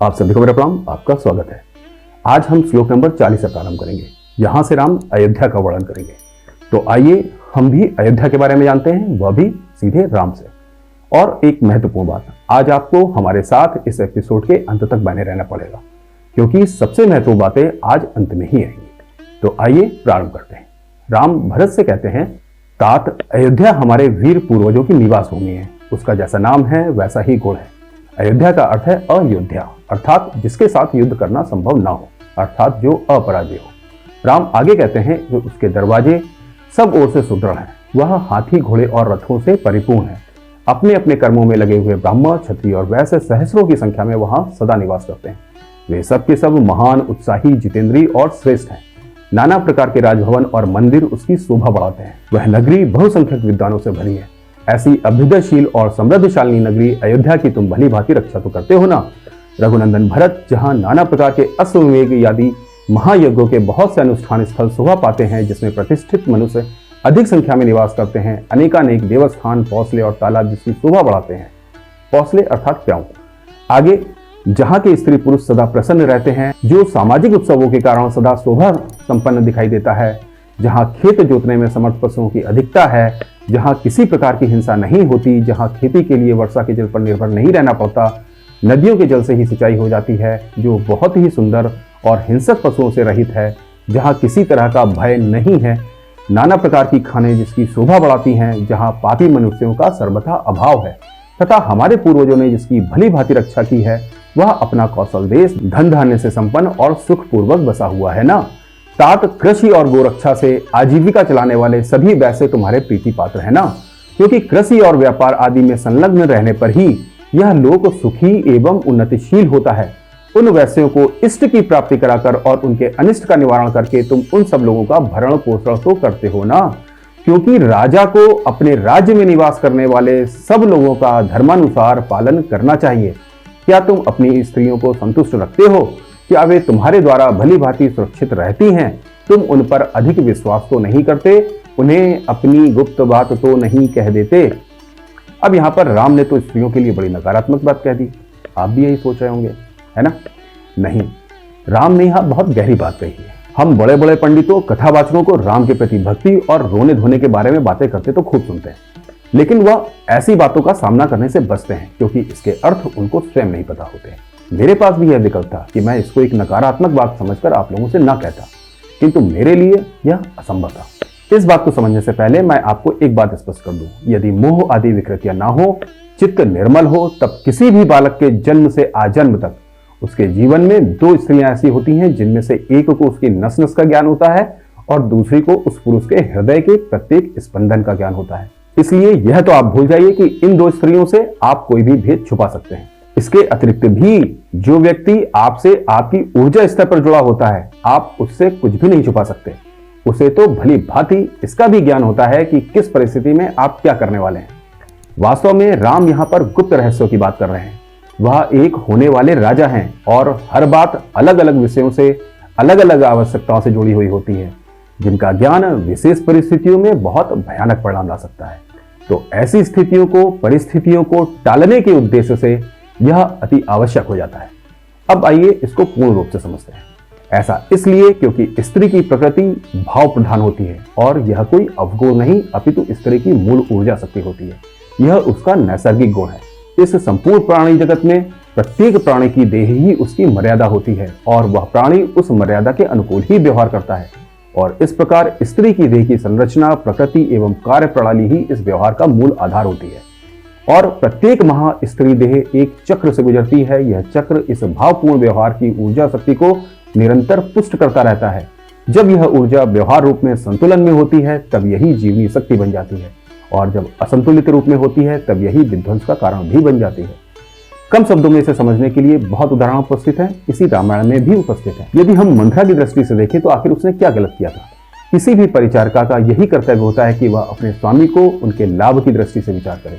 आप सभी को मेरा प्रणाम, आपका स्वागत है। आज हम श्लोक नंबर 40 से प्रारंभ करेंगे। यहाँ से राम अयोध्या का वर्णन करेंगे। तो आइए हम भी अयोध्या के बारे में जानते हैं, वह भी सीधे राम से। और एक महत्वपूर्ण बात, आज आपको हमारे साथ इस एपिसोड के अंत तक बने रहना पड़ेगा, क्योंकि सबसे महत्वपूर्ण बातें आज अंत में ही आएंगी। तो आइए प्रारंभ करते हैं। राम भरत से कहते हैं, तात अयोध्या हमारे वीर पूर्वजों की निवास भूमि है। उसका जैसा नाम है वैसा ही गुण है। अयोध्या का अर्थ है अयोध्या, अर्थात जिसके साथ युद्ध करना संभव ना हो, अर्थात जो अपराजय हो। राम आगे कहते हैं कि उसके दरवाजे सब ओर से सुदृढ़ हैं। वह हाथी, घोड़े और रथों से परिपूर्ण है। अपने अपने कर्मों में लगे हुए ब्राह्मण, क्षत्रिय और वैश्य सहस्रों की संख्या में वहां सदा निवास करते हैं। वे सब के सब महान, उत्साही, जितेंद्रीय और श्रेष्ठ हैं। नाना प्रकार के राजभवन और मंदिर उसकी शोभा बढ़ाते हैं। वह नगरी बहुसंख्यक विद्वानों से भरी है। ऐसी अभ्युदयशील और समृद्धशालिनी नगरी अयोध्या की तुम भली भांति रक्षा तो करते हो ना, रघुनंदन भरत। जहां नाना प्रकार के अश्वमेध आदि महायज्ञों के बहुत से अनुष्ठान स्थल शोभा पाते हैं, जिसमें प्रतिष्ठित मनुष्य अधिक संख्या में निवास करते हैं। अनेकानेक देवस्थान, पौसले और तालाब जिसकी शोभा बढ़ाते हैं। पौसले अर्थात प्याऊ। आगे, जहाँ के स्त्री पुरुष सदा प्रसन्न रहते हैं, जो सामाजिक उत्सवों के कारण सदा शोभा संपन्न दिखाई देता है, जहाँ खेत जोतने में समर्थ पशुओं की अधिकता है, जहाँ किसी प्रकार की हिंसा नहीं होती, जहाँ खेती के लिए वर्षा के जल पर निर्भर नहीं रहना पड़ता, नदियों के जल से ही सिंचाई हो जाती है, जो बहुत ही सुंदर और हिंसक पशुओं से रहित है, जहाँ किसी तरह का भय नहीं है, नाना प्रकार की खाने जिसकी शोभा बढ़ाती हैं, जहाँ पापी मनुष्यों का सर्वथा अभाव है, तथा हमारे पूर्वजों ने जिसकी भली भांति रक्षा की है, वह अपना कौशल देश धन धान्य से संपन्न और सुखपूर्वक बसा हुआ है ना। तात कृषि और गोरक्षा से आजीविका चलाने वाले सभी वैसे तुम्हारे प्रीति पात्र है ना, क्योंकि कृषि और व्यापार आदि में संलग्न रहने पर ही यह लोक सुखी एवं उन्नतिशील होता है। उन वैश्यों को इष्ट की प्राप्ति कराकर और उनके अनिष्ट का निवारण करके तुम उन सब लोगों का भरण पोषण तो करते हो ना, क्योंकि राजा को अपने राज्य में निवास करने वाले सब लोगों का धर्मानुसार पालन करना चाहिए। क्या तुम अपनी स्त्रियों को संतुष्ट रखते हो? क्या वे तुम्हारे द्वारा भली भांति सुरक्षित रहती हैं? तुम उन पर अधिक विश्वास तो नहीं करते? उन्हें अपनी गुप्त बात तो नहीं कह देते? अब यहाँ पर राम ने तो स्त्रियों के लिए बड़ी नकारात्मक बात कह दी। आप भी यही सोच रहे होंगे, है ना? नहीं, राम ने यहाँ बहुत गहरी बात कही है। हम बड़े बड़े पंडितों, कथावाचकों को राम के प्रति भक्ति और रोने धोने के बारे में बातें करते तो खूब सुनते हैं, लेकिन वह ऐसी बातों का सामना करने से बचते हैं, क्योंकि इसके अर्थ उनको स्वयं नहीं पता होते। मेरे पास भी यह विकल्प था कि मैं इसको एक नकारात्मक बात समझकर आप लोगों से ना कहता, किंतु मेरे लिए यह असंभव था। इस बात को समझने से पहले मैं आपको एक बात स्पष्ट कर दूं, यदि मोह आदि विकृतियां ना हो, चित्त निर्मल हो, तब किसी भी बालक के जन्म से आजन्म तक उसके जीवन में दो स्त्रियां ऐसी होती हैं, जिनमें से एक को उसकी नस नस का ज्ञान होता है और दूसरी को उस पुरुष के हृदय के प्रत्येक स्पंदन का ज्ञान होता है। इसलिए यह तो आप भूल जाइए कि इन दो स्त्रियों से आप कोई भी भेद छुपा सकते हैं। इसके अतिरिक्त भी जो व्यक्ति आपसे आपकी ऊर्जा स्तर पर जुड़ा होता है, आप उससे कुछ भी नहीं छुपा सकते। उसे तो भली भांति इसका भी ज्ञान होता है कि किस परिस्थिति में आप क्या करने वाले हैं। वास्तव में राम यहाँ पर गुप्त रहस्यों की बात कर रहे हैं। वह एक होने वाले राजा हैं और हर बात अलग अलग विषयों से, अलग अलग आवश्यकताओं से जुड़ी हुई होती है, जिनका ज्ञान विशेष परिस्थितियों में बहुत भयानक परिणाम ला सकता है। तो ऐसी स्थितियों को, परिस्थितियों को टालने के उद्देश्य से यह अति आवश्यक हो जाता है। अब आइए इसको पूर्ण रूप से समझते हैं। ऐसा इसलिए क्योंकि स्त्री की प्रकृति भाव प्रधान होती है और यह कोई अवगुण नहीं, अपितु स्त्री की मूल ऊर्जा शक्ति होती है। यह उसका नैसर्गिक गुण है। इस संपूर्ण प्राणी जगत में प्रत्येक प्राणी की देह ही उसकी मर्यादा होती है और वह प्राणी उस मर्यादा के अनुकूल ही व्यवहार करता है। और इस प्रकार स्त्री की देह की संरचना, प्रकृति एवं कार्य प्रणाली ही इस व्यवहार का मूल आधार होती है। और प्रत्येक महा स्त्री देह एक चक्र से गुजरती है। यह चक्र इस भावपूर्ण व्यवहार की ऊर्जा शक्ति को निरंतर पुष्ट करता रहता है। जब यह ऊर्जा व्यवहार रूप में संतुलन में होती है, तब यही जीवनी शक्ति बन जाती है, और जब असंतुलित रूप में होती है, तब यही विध्वंस का कारण भी बन जाती है। कम शब्दों में इसे समझने के लिए बहुत उदाहरण उपस्थित है, इसी रामायण में भी उपस्थित है। यदि हम मंथरा की दृष्टि से देखें तो आखिर उसने क्या गलत किया था? किसी भी परिचारिका का यही कर्तव्य होता है कि वह अपने स्वामी को उनके लाभ की दृष्टि से विचार करे।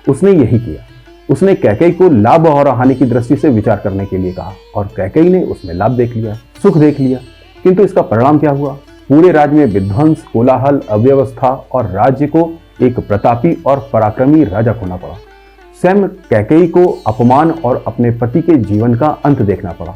उसने यही किया। उसने कैकेयी को लाभ और हानि की दृष्टि से विचार करने के लिए कहा और कैकेयी ने उसमें लाभ देख लिया, सुख देख लिया। किंतु इसका परिणाम क्या हुआ? पूरे राज्य में विध्वंस, कोलाहल, अव्यवस्था और राज्य को एक प्रतापी और पराक्रमी राजा खोना पड़ा। स्वयं कैकेयी को अपमान और अपने पति के जीवन का अंत देखना पड़ा।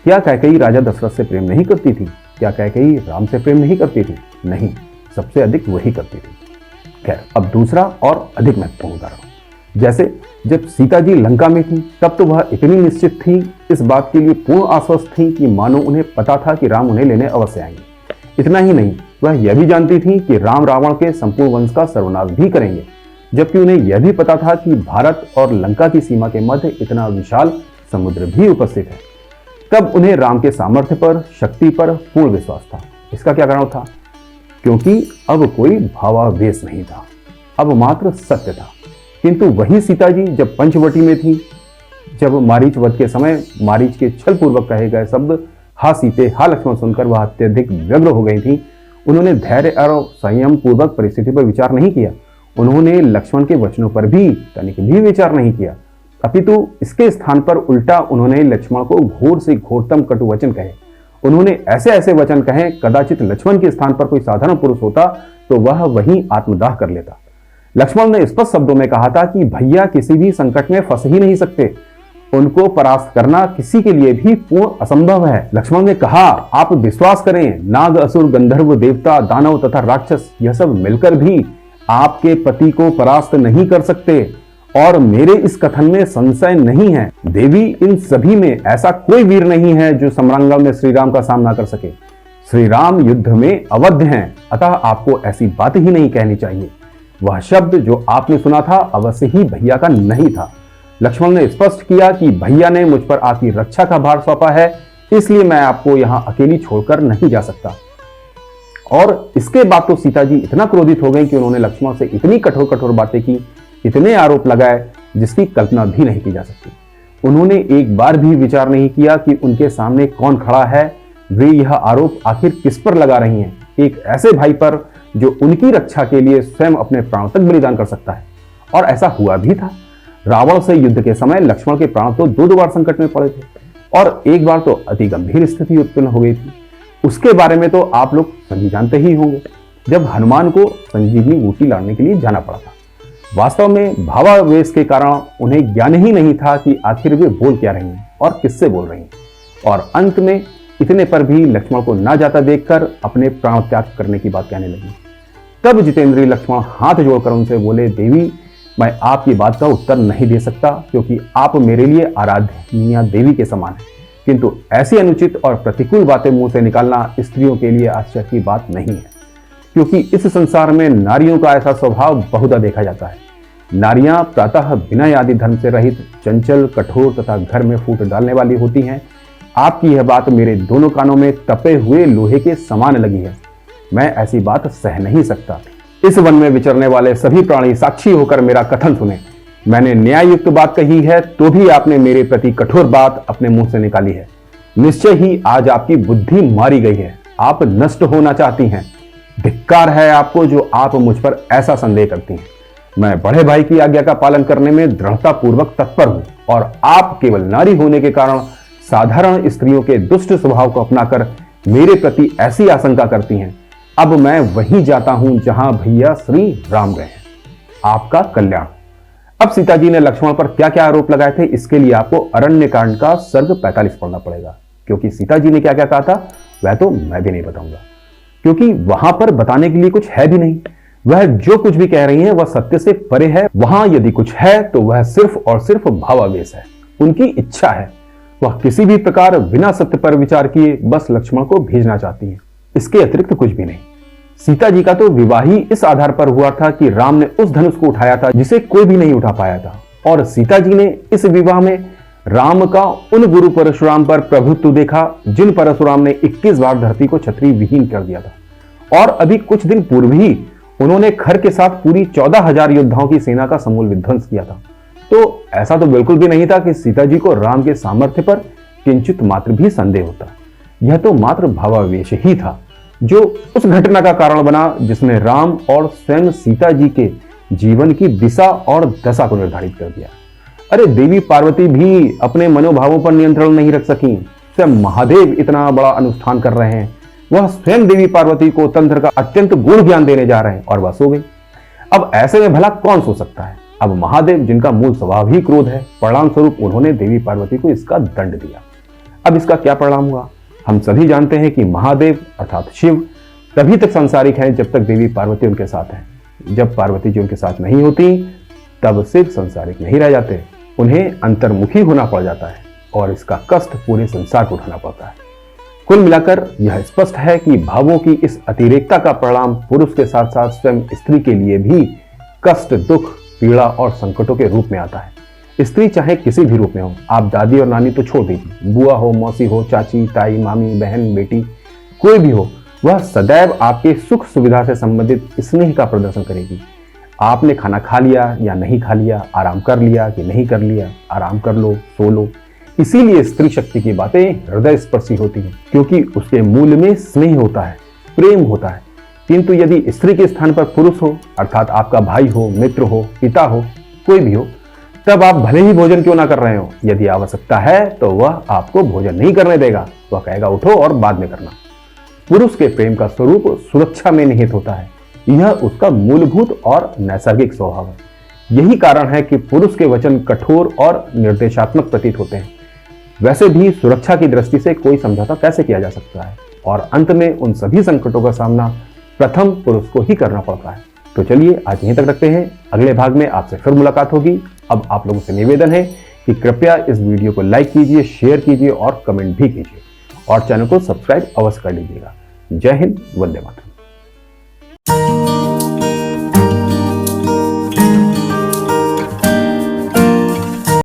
क्या कैकेयी राजा दशरथ से प्रेम नहीं करती थी? क्या कैकेयी राम से प्रेम नहीं करती थी? नहीं, सबसे अधिक वही करती थी। खैर, अब दूसरा और अधिक महत्वपूर्ण उदाहरण। जैसे जब सीता जी लंका में थी तब तो वह इतनी निश्चित थी, इस बात के लिए पूर्ण आश्वस्त थी कि मानो उन्हें पता था कि राम उन्हें लेने अवश्य आएंगे। इतना ही नहीं, वह यह भी जानती थी कि राम रावण के संपूर्ण वंश का सर्वनाश भी करेंगे, जबकि उन्हें यह भी पता था कि भारत और लंका की सीमा के मध्य इतना विशाल समुद्र भी उपस्थित है। तब उन्हें राम के सामर्थ्य पर, शक्ति पर पूर्ण विश्वास था। इसका क्या कारण था? क्योंकि अब कोई भावावेश नहीं था, अब मात्र सत्य था। किंतु वही सीता जी जब पंचवटी में थी, जब मारीच वध के समय मारीच के छल पूर्वक कहे गए शब्द हा सीते हा लक्ष्मण सुनकर वह अत्यधिक व्यग्र हो गई थी, उन्होंने धैर्य और संयम पूर्वक परिस्थिति पर विचार नहीं किया। उन्होंने लक्ष्मण के वचनों पर भी तनिक भी विचार नहीं किया, अपितु इसके स्थान पर उल्टा उन्होंने लक्ष्मण को घोर से घोरतम कटु वचन कहे। उन्होंने ऐसे ऐसे वचन कहे, कदाचित लक्ष्मण के स्थान पर कोई साधारण पुरुष होता तो वह वहीं आत्मदाह कर लेता। लक्ष्मण ने स्पष्ट शब्दों में कहा था कि भैया किसी भी संकट में फंस ही नहीं सकते, उनको परास्त करना किसी के लिए भी पूर्ण असंभव है। लक्ष्मण ने कहा, आप विश्वास करें, नाग, असुर, गंधर्व, देवता, दानव तथा राक्षस यह सब मिलकर भी आपके पति को परास्त नहीं कर सकते, और मेरे इस कथन में संशय नहीं है। देवी, इन सभी में ऐसा कोई वीर नहीं है जो समरांगण में श्री राम का सामना कर सके। श्री राम युद्ध में अवध हैं, अतः आपको ऐसी बात ही नहीं कहनी चाहिए। वह शब्द जो आपने सुना था अवश्य ही भैया का नहीं था। लक्ष्मण ने स्पष्ट किया कि भैया ने मुझ पर आपकी रक्षा का भार सौंपा है, इसलिए मैं आपको यहां अकेली छोड़कर नहीं जा सकता। और इसके बाद तो सीता जी इतना क्रोधित हो गई कि उन्होंने लक्ष्मण से इतनी कठोर कठोर बातें की, इतने आरोप लगाए जिसकी कल्पना भी नहीं की जा सकती। उन्होंने एक बार भी विचार नहीं किया कि उनके सामने कौन खड़ा है, वे यह आरोप आखिर किस पर लगा रही हैं, एक ऐसे भाई पर जो उनकी रक्षा के लिए स्वयं अपने प्राण तक बलिदान कर सकता है। और ऐसा हुआ भी था। रावण से युद्ध के समय लक्ष्मण के प्राण तो दो बार संकट में पड़े थे, और एक बार तो अति गंभीर स्थिति उत्पन्न हो गई थी। उसके बारे में तो आप लोग सभी जानते ही होंगे, जब हनुमान को संजीवनी बूटी लाने के लिए जाना पड़ा था। वास्तव में भावावेश के कारण उन्हें ज्ञान ही नहीं था कि आखिर वे बोल क्या रही हैं और किससे बोल रही हैं, और अंत में इतने पर भी लक्ष्मण को ना जाता देखकर अपने प्राण त्याग करने की बात कहने लगी। तब जितेंद्रिय लक्ष्मण हाथ जोड़कर उनसे बोले, देवी, मैं आपकी बात का उत्तर नहीं दे सकता, क्योंकि आप मेरे लिए आराधनीय देवी के समान हैं। किंतु ऐसी अनुचित और प्रतिकूल बातें मुंह से निकालना स्त्रियों के लिए आश्चर्य की बात नहीं है, क्योंकि इस संसार में नारियों का ऐसा स्वभाव बहुधा देखा जाता है। नारियां प्रातः विनय आदि धर्म से रहित, चंचल, कठोर तथा घर में फूट डालने वाली होती हैं। आपकी यह बात मेरे दोनों कानों में तपे हुए लोहे के समान लगी है। मैं ऐसी बात सह नहीं सकता। इस वन में विचरने वाले सभी प्राणी साक्षी होकर मेरा कथन सुने। मैंने न्याययुक्त बात कही है तो भी आपने मेरे प्रति कठोर बात अपने मुंह से निकाली है। निश्चय ही आज आपकी बुद्धि मारी गई है, आप नष्ट होना चाहती हैं। धिक्कार है आपको जो आप मुझ पर ऐसा संदेह करती हैं। मैं बड़े भाई की आज्ञा का पालन करने में दृढ़ता पूर्वक तत्पर हूं, और आप केवल नारी होने के कारण साधारण स्त्रियों के दुष्ट स्वभाव को अपनाकर मेरे प्रति ऐसी आशंका करती हैं। अब मैं वहीं जाता हूं जहां भैया श्री राम गए हैं। आपका कल्याण। अब सीता जी ने लक्ष्मण पर क्या क्या आरोप लगाए थे, इसके लिए आपको अरण्य कांड का सर्ग 45 पढ़ना पड़ेगा, क्योंकि सीता जी ने क्या क्या कहा था वह तो मैं भी नहीं बताऊंगा, क्योंकि वहां पर बताने के लिए कुछ है भी नहीं। वह जो कुछ भी कह रही है वह सत्य से परे है। वहां यदि कुछ है तो वह सिर्फ और सिर्फ भावावेश है, उनकी इच्छा है। वह किसी भी प्रकार बिना सत्य पर विचार किए बस लक्ष्मण को भेजना चाहती है, इसके अतिरिक्त कुछ भी नहीं। सीता जी का तो विवाह ही इस आधार पर हुआ था कि राम ने उस धनुष को उठाया था जिसे कोई भी नहीं उठा पाया था, और सीता जी ने इस विवाह में राम का उन गुरु परशुराम पर प्रभुत्व देखा जिन परशुराम ने 21 बार धरती को छत्री विहीन कर दिया था। और अभी कुछ दिन पूर्व ही उन्होंने खर के साथ पूरी 14,000 योद्धाओं की सेना का समूल विध्वंस किया था। तो ऐसा तो बिल्कुल भी नहीं था कि सीता जी को राम के सामर्थ्य पर किंचित मात्र भी संदेह होता। यह तो मात्र भावावेश ही था जो उस घटना का कारण बना जिसने राम और स्वयं सीता जी के जीवन की दिशा और दशा को निर्धारित कर दिया। अरे देवी पार्वती भी अपने मनोभावों पर नियंत्रण नहीं रख सकी। स्वयं महादेव इतना बड़ा अनुष्ठान कर रहे हैं, वह स्वयं देवी पार्वती को तंत्र का अत्यंत गूढ़ ज्ञान देने जा रहे हैं, और वह सो गई। अब ऐसे में भला कौन सो सकता है? अब महादेव, जिनका मूल स्वभाव ही क्रोध है, परिणाम स्वरूप उन्होंने देवी पार्वती को इसका दंड दिया। अब इसका क्या परिणाम हुआ? हम सभी जानते हैं कि महादेव अर्थात शिव तभी तक सांसारिक हैं जब तक देवी पार्वती उनके साथ हैं। जब पार्वती जी उनके साथ नहीं होती तब शिव सांसारिक नहीं रह जाते, उन्हें अंतर्मुखी होना पड़ जाता है और इसका कष्ट पूरे संसार को उठाना पड़ता है। कुल मिलाकर यह स्पष्ट है कि भावों की इस अतिरेकता का परिणाम पुरुष के साथ साथ स्वयं स्त्री के लिए भी कष्ट, दुख, पीड़ा और संकटों के रूप में आता है। स्त्री चाहे किसी भी रूप में हो, आप दादी और नानी तो छोड़ दीजिए, बुआ हो, मौसी हो, चाची, ताई, मामी, बहन, बेटी, कोई भी हो, वह सदैव आपके सुख सुविधा से संबंधित स्नेह का प्रदर्शन करेगी। आपने खाना खा लिया या नहीं खा लिया, आराम कर लिया कि नहीं कर लिया, आराम कर लो, सो लो। इसीलिए स्त्री शक्ति की बातें हृदय स्पर्शी होती हैं, क्योंकि उसके मूल में स्नेह होता है, प्रेम होता है। किंतु यदि स्त्री के स्थान पर पुरुष हो, अर्थात आपका भाई हो, मित्र हो, पिता हो, कोई भी हो, तब आप भले ही भोजन क्यों ना कर रहे हो, यदि आवश्यकता है तो वह आपको भोजन नहीं करने देगा। वह कहेगा उठो और बाद में करना। पुरुष के प्रेम का स्वरूप सुरक्षा में निहित होता है। यह उसका मूलभूत और नैसर्गिक स्वभाव है। यही कारण है कि पुरुष के वचन कठोर और निर्देशात्मक प्रतीत होते हैं। वैसे भी सुरक्षा की दृष्टि से कोई समझौता कैसे किया जा सकता है, और अंत में उन सभी संकटों का सामना प्रथम पुरुष को ही करना पड़ता है। तो चलिए आज यहीं तक रखते हैं, अगले भाग में आपसे फिर मुलाकात होगी। अब आप लोगों से निवेदन है कि कृपया इस वीडियो को लाइक कीजिए, शेयर कीजिए और कमेंट भी कीजिए, और चैनल को सब्सक्राइब अवश्य कर लीजिएगा। जय हिंद, वंदे मातरम।